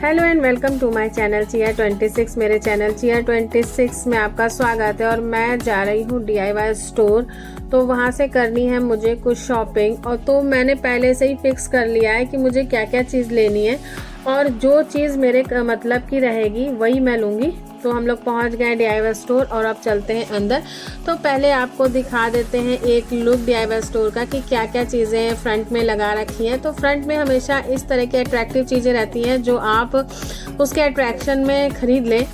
Hello and welcome to my channel चिया 26। मेरे channel चिया 26 में आपका स्वागत है और मैं जा रही हूँ DIY स्टोर। तो वहाँ से करनी है मुझे कुछ शॉपिंग, और तो मैंने पहले से ही फिक्स कर लिया है कि मुझे क्या क्या चीज़ लेनी है और जो चीज़ मेरे मतलब की रहेगी वही मैं लूँगी। तो हम लोग पहुँच गए DIY स्टोर और अब चलते हैं अंदर। तो पहले आपको दिखा देते हैं एक लुक DIY स्टोर का कि क्या क्या चीज़ें फ्रंट में लगा रखी हैं। तो फ्रंट में हमेशा इस तरह की अट्रैक्टिव चीज़ें रहती हैं जो आप उसके अट्रैक्शन में ख़रीद लें।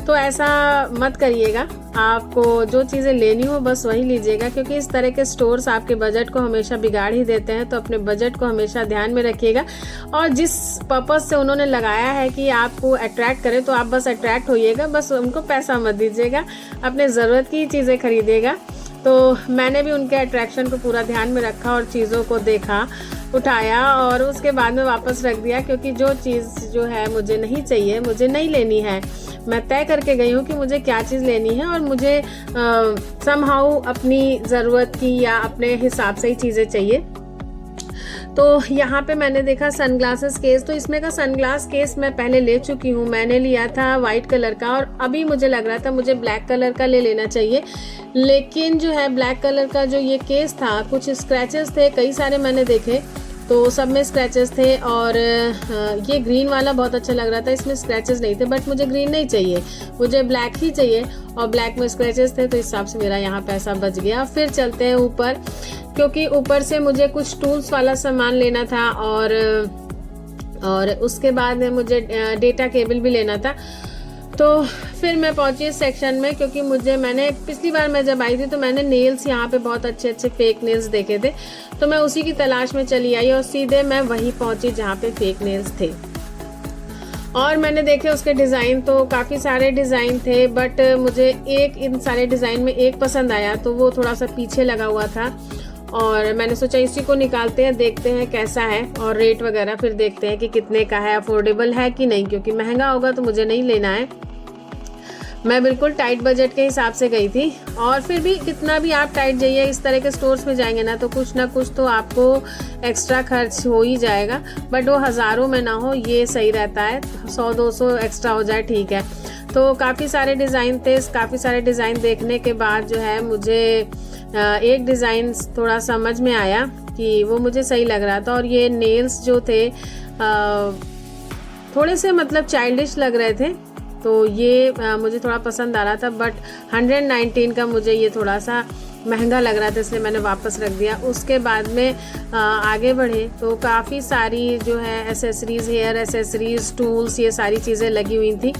तो ऐसा मत करिएगा, आपको जो चीज़ें लेनी हो बस वही लीजिएगा, क्योंकि इस तरह के स्टोर्स आपके बजट को हमेशा बिगाड़ ही देते हैं। तो अपने बजट को हमेशा ध्यान में रखिएगा और जिस पर्पज़ से उन्होंने लगाया है कि आपको अट्रैक्ट करें तो आप बस अट्रैक्ट होइएगा, बस उनको पैसा मत दीजिएगा, अपने ज़रूरत की चीज़ें खरीदिएगा। तो मैंने भी उनके अट्रैक्शन को पूरा ध्यान में रखा और चीज़ों को देखा, उठाया और उसके बाद में वापस रख दिया, क्योंकि जो चीज़ जो है मुझे नहीं चाहिए, मुझे नहीं लेनी है। मैं तय करके गई हूँ कि मुझे क्या चीज़ लेनी है और मुझे समहाउ अपनी ज़रूरत की या अपने हिसाब से ही चीज़ें चाहिए। तो यहाँ पे मैंने देखा सनग्लासेस केस। तो इसमें का सनग्लास केस मैं पहले ले चुकी हूँ, मैंने लिया था वाइट कलर का और अभी मुझे लग रहा था मुझे ब्लैक कलर का ले लेना चाहिए। लेकिन जो है ब्लैक कलर का जो ये केस था, कुछ स्क्रैचेस थे, कई सारे मैंने देखे तो सब में स्क्रैचेस थे। और ये ग्रीन वाला बहुत अच्छा लग रहा था, इसमें स्क्रैचेस नहीं थे, बट मुझे ग्रीन नहीं चाहिए, मुझे ब्लैक ही चाहिए और ब्लैक में स्क्रैचेस थे, तो इस हिसाब से मेरा यहाँ पैसा बच गया। फिर चलते हैं ऊपर, क्योंकि ऊपर से मुझे कुछ टूल्स वाला सामान लेना था और उसके बाद में मुझे डेटा केबल भी लेना था। तो फिर मैं पहुंची इस सेक्शन में, क्योंकि मैंने पिछली बार मैं जब आई थी तो मैंने नेल्स यहाँ पे बहुत अच्छे अच्छे फेक नेल्स देखे थे, तो मैं उसी की तलाश में चली आई और सीधे मैं वहीं पहुंची जहाँ पे फेक नेल्स थे। और मैंने देखे उसके डिज़ाइन, तो काफ़ी सारे डिज़ाइन थे, बट मुझे एक इन सारे डिज़ाइन में एक पसंद आया, तो वो थोड़ा सा पीछे लगा हुआ था और मैंने सोचा इसी को निकालते हैं, देखते हैं कैसा है और रेट वगैरह फिर देखते हैं कि कितने का है, अफोर्डेबल है कि नहीं, क्योंकि महंगा होगा तो मुझे नहीं लेना है। मैं बिल्कुल टाइट बजट के हिसाब से गई थी। और फिर भी कितना भी आप टाइट जाइए, इस तरह के स्टोर्स में जाएंगे ना कुछ तो आपको एक्स्ट्रा खर्च हो ही जाएगा, बट वो हज़ारों में ना हो, ये सही रहता है। 100-200 एक्स्ट्रा हो जाए ठीक है। तो काफ़ी सारे डिज़ाइन थे, काफ़ी सारे डिज़ाइन देखने के बाद जो है मुझे एक डिज़ाइन थोड़ा समझ में आया कि वो मुझे सही लग रहा था। और ये नेल्स जो थे थोड़े से मतलब चाइल्डिश लग रहे थे, तो ये मुझे थोड़ा पसंद आ रहा था, बट 119 का मुझे ये थोड़ा सा महंगा लग रहा था, इसलिए मैंने वापस रख दिया। उसके बाद में आगे बढ़े तो काफ़ी सारी जो है एसेसरीज़, हेयर एसेसरीज़, टूल्स, ये सारी चीज़ें लगी हुई थी।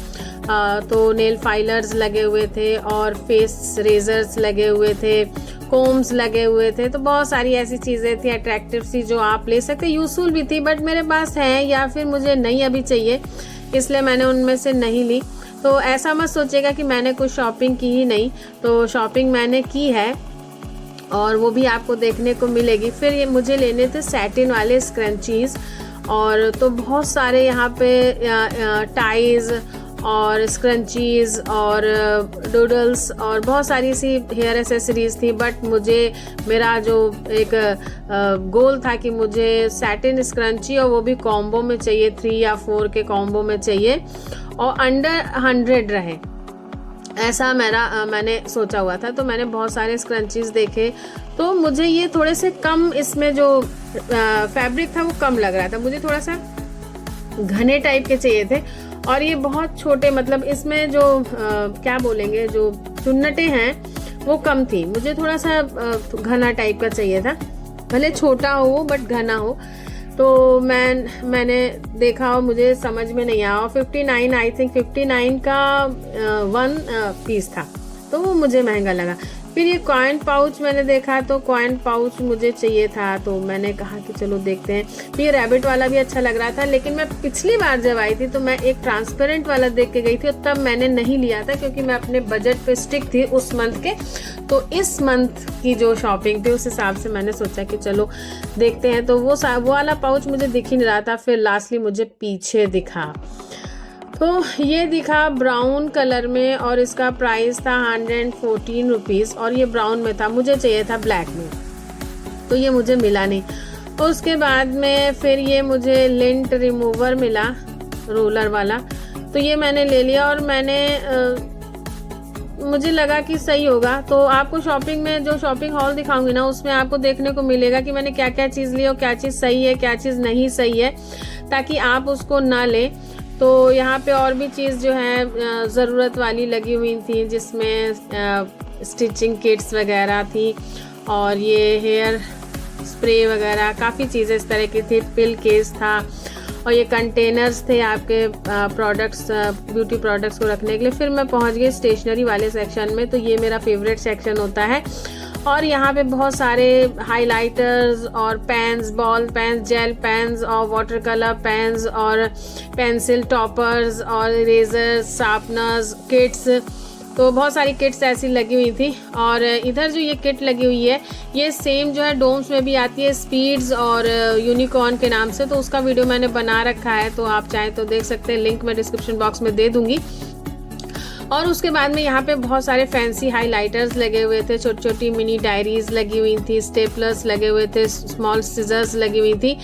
तो नेल फाइलर्स लगे हुए थे और फेस रेजर्स लगे हुए थे, कोम्स लगे हुए थे। तो बहुत सारी ऐसी चीज़ें थी अट्रैक्टिव सी जो आप ले सकते, यूज़फुल भी थी, बट मेरे पास है या फिर मुझे नहीं अभी चाहिए, इसलिए मैंने उनमें से नहीं ली। तो ऐसा मत सोचिएगा कि मैंने कुछ शॉपिंग की ही नहीं, तो शॉपिंग मैंने की है और वो भी आपको देखने को मिलेगी। फिर ये मुझे लेने थे सैटिन वाले स्क्रंचीज़, और तो बहुत सारे यहाँ पे टाइज़ और स्क्रंचीज़ और डूडल्स और बहुत सारी सी हेयर एसेसरीज़ थी, बट मुझे मेरा जो एक गोल था कि मुझे सैटिन स्क्रंची और वो भी कॉम्बो में चाहिए, 3 या 4 के कॉम्बो में चाहिए और अंडर 100 रहे, ऐसा मैंने सोचा हुआ था। तो मैंने बहुत सारे स्क्रंचीज़ देखे, तो मुझे ये थोड़े से कम, इसमें जो फैब्रिक था वो कम लग रहा था, मुझे थोड़ा सा घने टाइप के चाहिए थे। और ये बहुत छोटे, मतलब इसमें जो क्या बोलेंगे, जो चुन्नटें हैं वो कम थी, मुझे थोड़ा सा घना टाइप का चाहिए था, भले छोटा हो बट घना हो। तो मैंने देखा और मुझे समझ में नहीं आया। 59 आई थिंक 59 का 1 पीस था, तो वो मुझे महंगा लगा। फिर ये कॉइन पाउच मैंने देखा, तो कॉइन पाउच मुझे चाहिए था, तो मैंने कहा कि चलो देखते हैं। ये रैबिट वाला भी अच्छा लग रहा था, लेकिन मैं पिछली बार जब आई थी तो मैं एक ट्रांसपेरेंट वाला देख के गई थी और तब मैंने नहीं लिया था, क्योंकि मैं अपने बजट पे स्टिक थी उस मंथ के। तो इस मंथ की जो शॉपिंग थी उस हिसाब से मैंने सोचा कि चलो देखते हैं। तो वो वाला पाउच मुझे दिख ही नहीं रहा था, फिर लास्टली मुझे पीछे दिखा, तो ये दिखा ब्राउन कलर में और इसका प्राइस था 114 रुपीज़, और ये ब्राउन में था, मुझे चाहिए था ब्लैक में, तो ये मुझे मिला नहीं। उसके बाद में फिर ये मुझे लिंट रिमूवर मिला, रोलर वाला, तो ये मैंने ले लिया और मैंने मुझे लगा कि सही होगा। तो आपको शॉपिंग में जो शॉपिंग हॉल दिखाऊंगी ना, उसमें आपको देखने को मिलेगा कि मैंने क्या क्या चीज़ ली और क्या चीज़ सही है क्या चीज़ नहीं सही है, ताकि आप उसको ना लें। तो यहाँ पे और भी चीज़ जो है ज़रूरत वाली लगी हुई थी, जिसमें स्टिचिंग किट्स वगैरह थी और ये हेयर स्प्रे वगैरह काफ़ी चीज़ें इस तरह की थी। पिल केस था और ये कंटेनर्स थे आपके प्रोडक्ट्स, ब्यूटी प्रोडक्ट्स को रखने के लिए। फिर मैं पहुंच गई स्टेशनरी वाले सेक्शन में, तो ये मेरा फेवरेट सेक्शन होता है। और यहाँ पे बहुत सारे हाइलाइटर्स और pens, ball pens, gel pens और वाटर कलर पेन्स और पेंसिल टॉपर्स और इरेजर्स, शार्पनर्स, किट्स, तो बहुत सारी किट्स ऐसी लगी हुई थी। और इधर जो ये किट लगी हुई है, ये सेम जो है डोम्स में भी आती है, स्पीड्स और यूनिकॉर्न के नाम से। तो उसका वीडियो मैंने बना रखा है, तो आप चाहें तो देख सकते हैं, लिंक मैं डिस्क्रिप्शन बॉक्स में दे दूंगी। और उसके बाद में यहाँ पे बहुत सारे फैंसी हाइलाइटर्स लगे हुए थे, छोटी छोटी मिनी डायरीज लगी हुई थी, स्टेपलर्स लगे हुए थे, स्मॉल सीजर्स लगी हुई थी।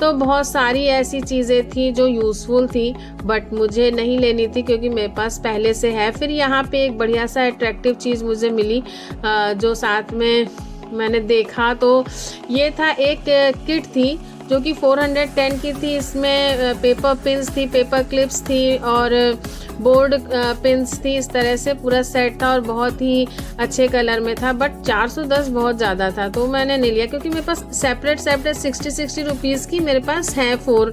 तो बहुत सारी ऐसी चीज़ें थी जो यूज़फुल थी, बट मुझे नहीं लेनी थी क्योंकि मेरे पास पहले से है। फिर यहाँ पे एक बढ़िया सा अट्रैक्टिव चीज़ मुझे मिली जो साथ में मैंने देखा, तो ये था एक किट थी जो कि 410 की थी। इसमें पेपर पिन्स थी, पेपर क्लिप्स थी और बोर्ड पिन्स थी। इस तरह से पूरा सेट था और बहुत ही अच्छे कलर में था, बट 410 बहुत ज़्यादा था, तो मैंने नहीं लिया क्योंकि मेरे पास सेपरेट 60 रुपीज़ की मेरे पास हैं 4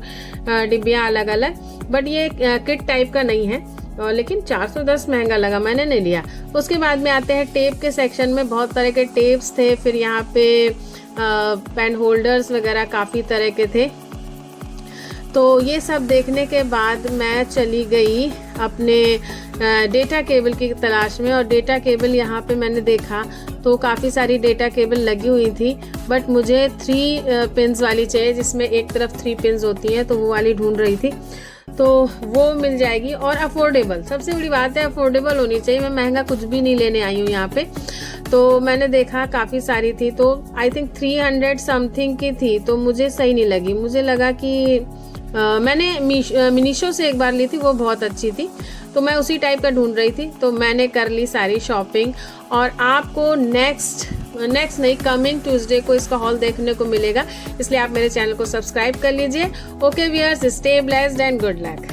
डिब्बियाँ अलग अलग, बट ये किट टाइप का नहीं है। लेकिन 410 महंगा लगा, मैंने नहीं लिया। उसके बाद में आते हैं टेप के सेक्शन में, बहुत तरह के टेप्स थे। फिर यहाँ पे पेन होल्डर्स वगैरह काफ़ी तरह के थे। तो ये सब देखने के बाद मैं चली गई अपने डेटा केबल की तलाश में। और डेटा केबल यहाँ पे मैंने देखा तो काफ़ी सारी डेटा केबल लगी हुई थी, बट मुझे 3 पिन्स वाली चाहिए, जिसमें एक तरफ 3 पिन्स होती हैं, तो वो वाली ढूंढ रही थी। तो वो मिल जाएगी और अफोर्डेबल, सबसे बड़ी बात है अफोर्डेबल होनी चाहिए। मैं महंगा कुछ भी नहीं लेने आई हूँ यहाँ पे। तो मैंने देखा काफ़ी सारी थी, तो आई थिंक 300 समथिंग की थी, तो मुझे सही नहीं लगी। मुझे लगा कि मैंने मिनीशो से एक बार ली थी, वो बहुत अच्छी थी, तो मैं उसी टाइप का ढूंढ रही थी। तो मैंने कर ली सारी शॉपिंग और आपको नेक्स्ट नहीं, कमिंग ट्यूसडे को इसका हॉल देखने को मिलेगा, इसलिए आप मेरे चैनल को सब्सक्राइब कर लीजिए। Okay viewers, stay blessed and good luck.